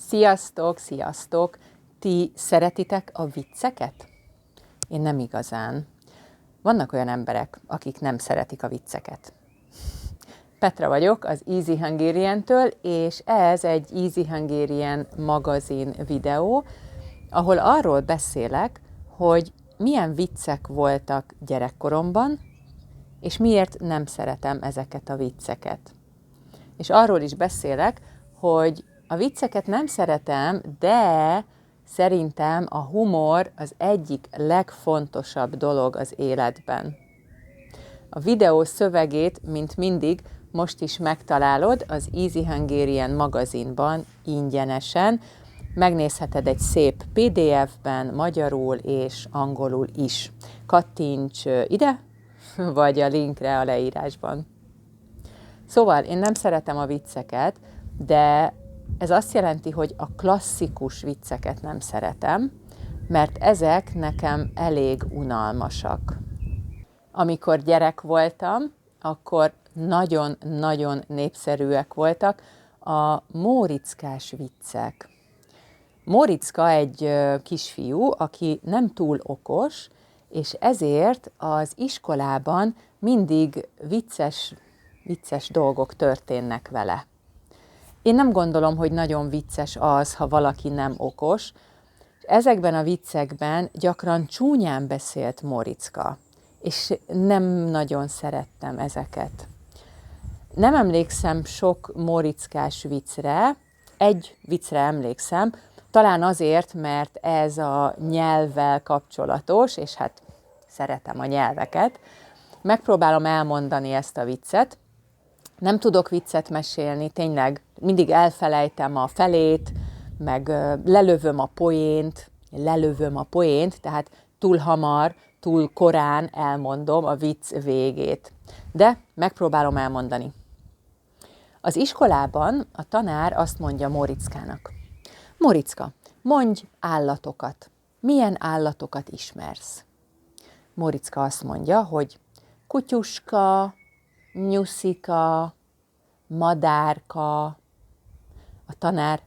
Sziasztok, sziasztok! Ti szeretitek a vicceket? Én nem igazán. Vannak olyan emberek, akik nem szeretik a vicceket. Petra vagyok az Easy Hungarian-től, és ez egy Easy Hungarian magazin videó, ahol arról beszélek, hogy milyen viccek voltak gyerekkoromban, és miért nem szeretem ezeket a vicceket. És arról is beszélek, hogy a vicceket nem szeretem, de szerintem a humor az egyik legfontosabb dolog az életben. A videó szövegét, mint mindig, most is megtalálod az Easy Hungarian magazinban ingyenesen. Megnézheted egy szép PDF-ben, magyarul és angolul is. Kattints ide, vagy a linkre a leírásban. Szóval én nem szeretem a vicceket, de ez azt jelenti, hogy a klasszikus vicceket nem szeretem, mert ezek nekem elég unalmasak. Amikor gyerek voltam, akkor nagyon-nagyon népszerűek voltak a móriczkás viccek. Móriczka egy kisfiú, aki nem túl okos, és ezért az iskolában mindig vicces dolgok történnek vele. Én nem gondolom, hogy nagyon vicces az, ha valaki nem okos. Ezekben a viccekben gyakran csúnyán beszélt Móriczka, és nem nagyon szerettem ezeket. Nem emlékszem sok móriczkás viccre, egy viccre emlékszem, talán azért, mert ez a nyelvvel kapcsolatos, és hát szeretem a nyelveket. Megpróbálom elmondani ezt a viccet. Nem tudok viccet mesélni, tényleg mindig elfelejtem a felét, meg lelövöm a poént, tehát túl hamar, túl korán elmondom a vicc végét. De megpróbálom elmondani. Az iskolában a tanár azt mondja Móriczkának: Móriczka, mondj állatokat. Milyen állatokat ismersz? Móriczka azt mondja, hogy kutyuska, nyuszika, madárka. A tanár: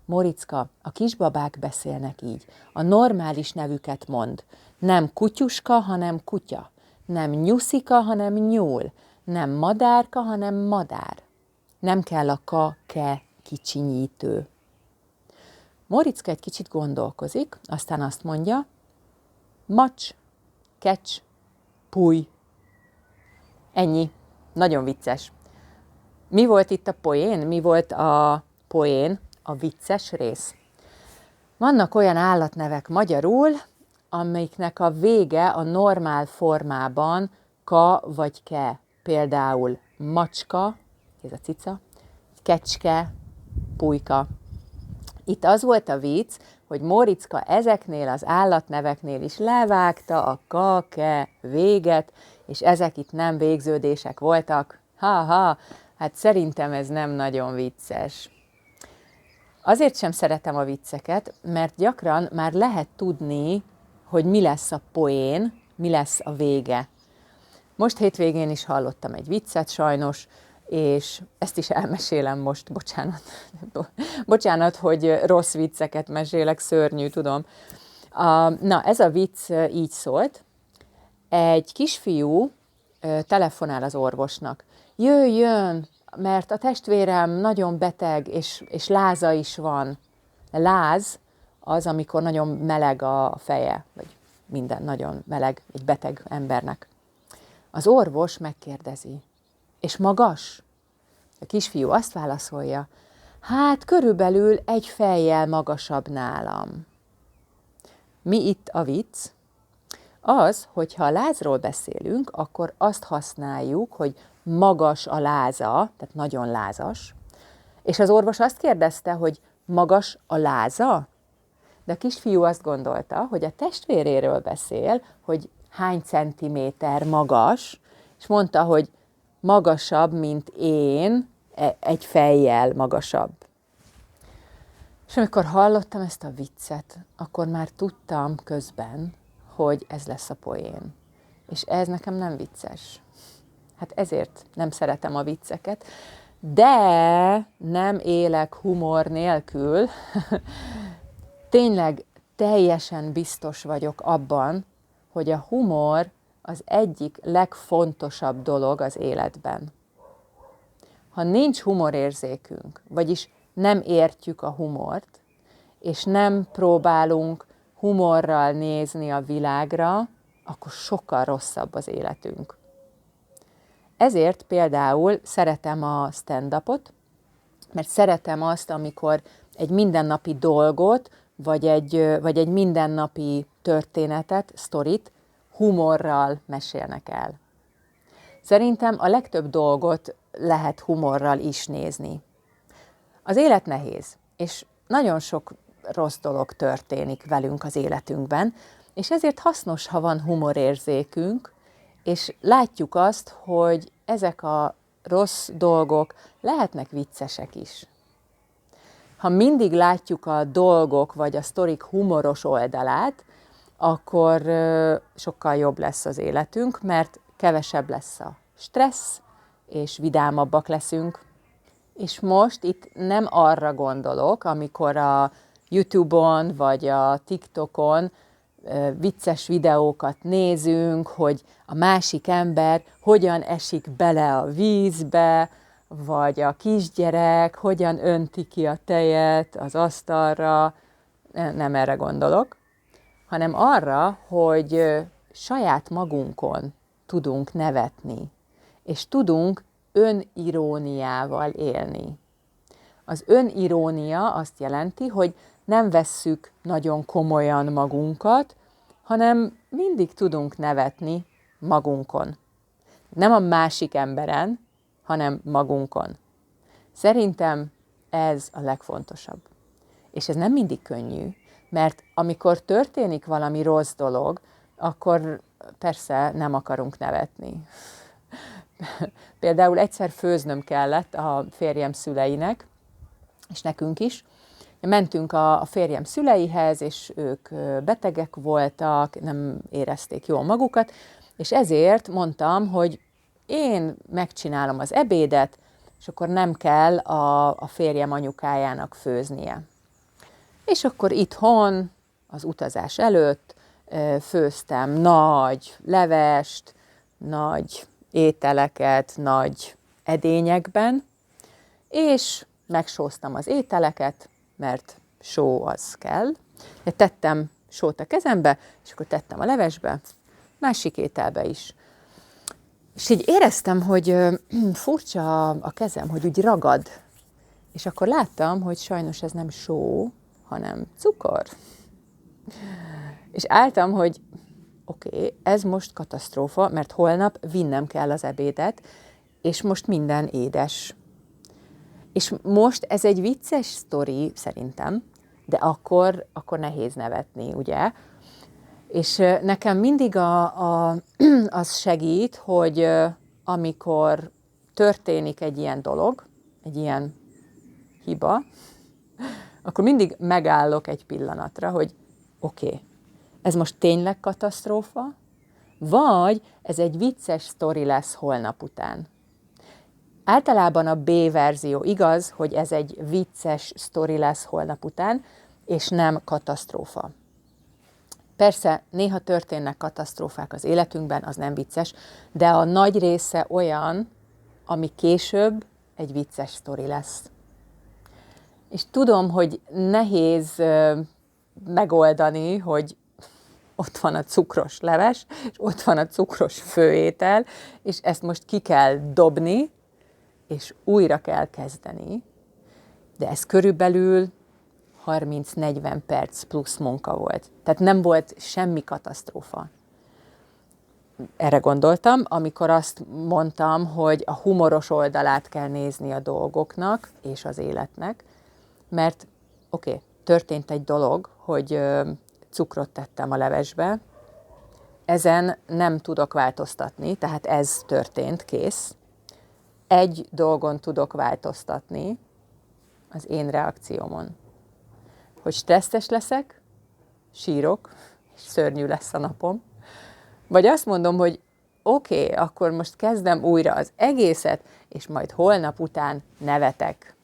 Móriczka, a kisbabák beszélnek így. A normális nevüket mond. Nem kutyuska, hanem kutya. Nem nyuszika, hanem nyúl. Nem madárka, hanem madár. Nem kell a ke kicsinyítő. Móriczka egy kicsit gondolkozik, aztán azt mondja: macs, kecs, puj. Ennyi. Nagyon vicces. Mi volt itt a poén? Mi volt a poén, a vicces rész? Vannak olyan állatnevek magyarul, amiknek a vége a normál formában ka vagy ke. Például macska, ez a cica, kecske, pulyka. Itt az volt a vicc, hogy Móriczka ezeknél az állatneveknél is levágta a ka, ke véget, és ezek itt nem végződések voltak. Hát szerintem ez nem nagyon vicces. Azért sem szeretem a vicceket, mert gyakran már lehet tudni, hogy mi lesz a poén, mi lesz a vége. Most hétvégén is hallottam egy viccet sajnos, és ezt is elmesélem most, bocsánat, hogy rossz vicceket mesélek, szörnyű, tudom. Na, ez a vicc így szólt. Egy kisfiú telefonál az orvosnak. Jöjjön, mert a testvérem nagyon beteg, és láza is van. Láz az, amikor nagyon meleg a feje, vagy minden nagyon meleg egy beteg embernek. Az orvos megkérdezi: és magas? A kisfiú azt válaszolja: hát körülbelül egy fejjel magasabb nálam. Mi itt a vicc? Az, hogyha a lázról beszélünk, akkor azt használjuk, hogy magas a láza, tehát nagyon lázas, és az orvos azt kérdezte, hogy magas a láza? De a kisfiú azt gondolta, hogy a testvéréről beszél, hogy hány centiméter magas, és mondta, hogy magasabb, mint én, egy fejjel magasabb. És amikor hallottam ezt a viccet, akkor már tudtam közben, hogy ez lesz a poén. És ez nekem nem vicces. Hát ezért nem szeretem a vicceket. de nem élek humor nélkül. Tényleg teljesen biztos vagyok abban, hogy a humor az egyik legfontosabb dolog az életben. Ha nincs humorérzékünk, vagyis nem értjük a humort, és nem próbálunk humorral nézni a világra, akkor sokkal rosszabb az életünk. Ezért például szeretem a stand-upot, mert szeretem azt, amikor egy mindennapi dolgot, vagy egy mindennapi történetet, sztorit humorral mesélnek el. Szerintem a legtöbb dolgot lehet humorral is nézni. Az élet nehéz, és nagyon sok rossz dolog történik velünk az életünkben, és ezért hasznos, ha van humorérzékünk, és látjuk azt, hogy ezek a rossz dolgok lehetnek viccesek is. Ha mindig látjuk a dolgok vagy a sztorik humoros oldalát, akkor sokkal jobb lesz az életünk, mert kevesebb lesz a stressz, és vidámabbak leszünk. És most itt nem arra gondolok, amikor a YouTube-on vagy a TikTokon vicces videókat nézünk, hogy a másik ember hogyan esik bele a vízbe, vagy a kisgyerek hogyan önti ki a tejet az asztalra, nem erre gondolok, hanem arra, hogy saját magunkon tudunk nevetni, és tudunk öniróniával élni. Az önirónia azt jelenti, hogy nem vesszük nagyon komolyan magunkat, hanem mindig tudunk nevetni magunkon. Nem a másik emberen, hanem magunkon. Szerintem ez a legfontosabb. És ez nem mindig könnyű, mert amikor történik valami rossz dolog, akkor persze nem akarunk nevetni. Például egyszer főznöm kellett a férjem szüleinek, és nekünk is. Mentünk a férjem szüleihez, és ők betegek voltak, nem érezték jól magukat, és ezért mondtam, hogy én megcsinálom az ebédet, és akkor nem kell a férjem anyukájának főznie. És akkor itthon, az utazás előtt főztem nagy levest, nagy ételeket, nagy edényekben, és megsóztam az ételeket, mert só az kell. Tettem sót a kezembe, és akkor tettem a levesbe, másik ételbe is. És így éreztem, hogy furcsa a kezem, hogy úgy ragad. És akkor láttam, hogy sajnos ez nem só, hanem cukor. És álltam, hogy oké, ez most katasztrófa, mert holnap vinnem kell az ebédet, és most minden édes. És most ez egy vicces sztori szerintem, de akkor nehéz nevetni, ugye? És nekem mindig az segít, hogy amikor történik egy ilyen dolog, egy ilyen hiba, akkor mindig megállok egy pillanatra, hogy oké, ez most tényleg katasztrófa, vagy ez egy vicces sztori lesz holnap után. Általában a B verzió igaz, hogy ez egy vicces sztori lesz holnap után, és nem katasztrófa. Persze, néha történnek katasztrófák az életünkben, az nem vicces, de a nagy része olyan, ami később egy vicces sztori lesz. És tudom, hogy nehéz megoldani, hogy ott van a cukros leves, és ott van a cukros főétel, és ezt most ki kell dobni, és újra kell kezdeni, de ez körülbelül 30-40 perc plusz munka volt. Tehát nem volt semmi katasztrófa. Erre gondoltam, amikor azt mondtam, hogy a humoros oldalát kell nézni a dolgoknak és az életnek, mert oké, történt egy dolog, hogy cukrot tettem a levesbe, ezen nem tudok változtatni, tehát ez történt, kész. Egy dolgon tudok változtatni, az én reakciómon. Hogy stresszes leszek, sírok, és szörnyű lesz a napom, vagy azt mondom, hogy oké, akkor most kezdem újra az egészet, és majd holnap után nevetek.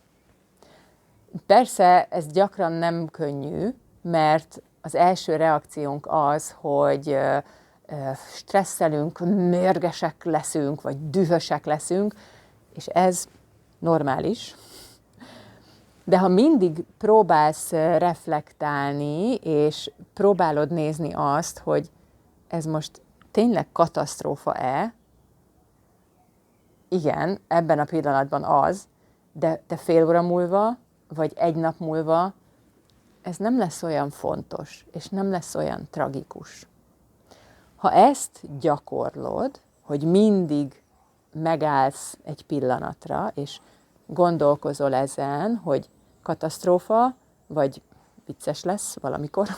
Persze ez gyakran nem könnyű, mert az első reakciónk az, hogy stresszelünk, mérgesek leszünk, vagy dühösek leszünk, és ez normális. De ha mindig próbálsz reflektálni, és próbálod nézni azt, hogy ez most tényleg katasztrófa-e, igen, ebben a pillanatban az, de fél óra múlva, vagy egy nap múlva ez nem lesz olyan fontos, és nem lesz olyan tragikus. Ha ezt gyakorlod, hogy mindig megállsz egy pillanatra, és gondolkozol ezen, hogy katasztrófa, vagy vicces lesz valamikor,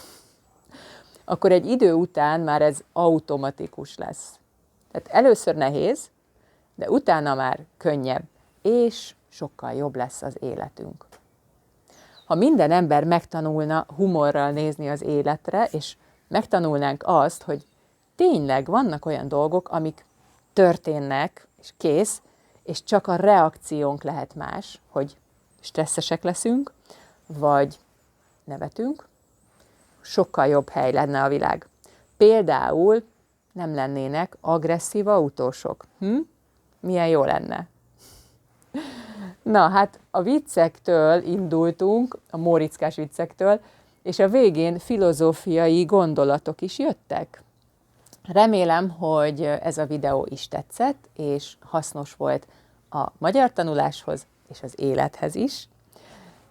akkor egy idő után már ez automatikus lesz. Tehát először nehéz, de utána már könnyebb, és sokkal jobb lesz az életünk. Ha minden ember megtanulna humorral nézni az életre, és megtanulnánk azt, hogy tényleg vannak olyan dolgok, amik történnek, és kész, és csak a reakciónk lehet más, hogy stresszesek leszünk, vagy nevetünk, sokkal jobb hely lenne a világ. Például nem lennének agresszív autósok. Milyen jó lenne. Na, hát a viccektől indultunk, a móriczkás viccektől, és a végén filozófiai gondolatok is jöttek. Remélem, hogy ez a videó is tetszett, és hasznos volt a magyar tanuláshoz és az élethez is.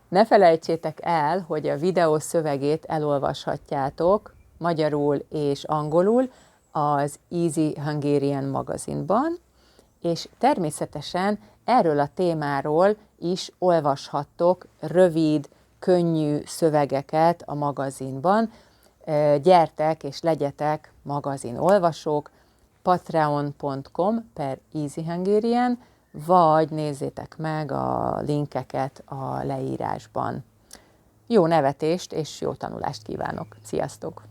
Ne felejtsétek el, hogy a videó szövegét elolvashatjátok magyarul és angolul az Easy Hungarian magazinban, és természetesen erről a témáról is olvashattok rövid, könnyű szövegeket a magazinban. Gyertek és legyetek magazinolvasók, patreon.com/easyhungarian, vagy nézzétek meg a linkeket a leírásban. Jó nevetést és jó tanulást kívánok! Sziasztok!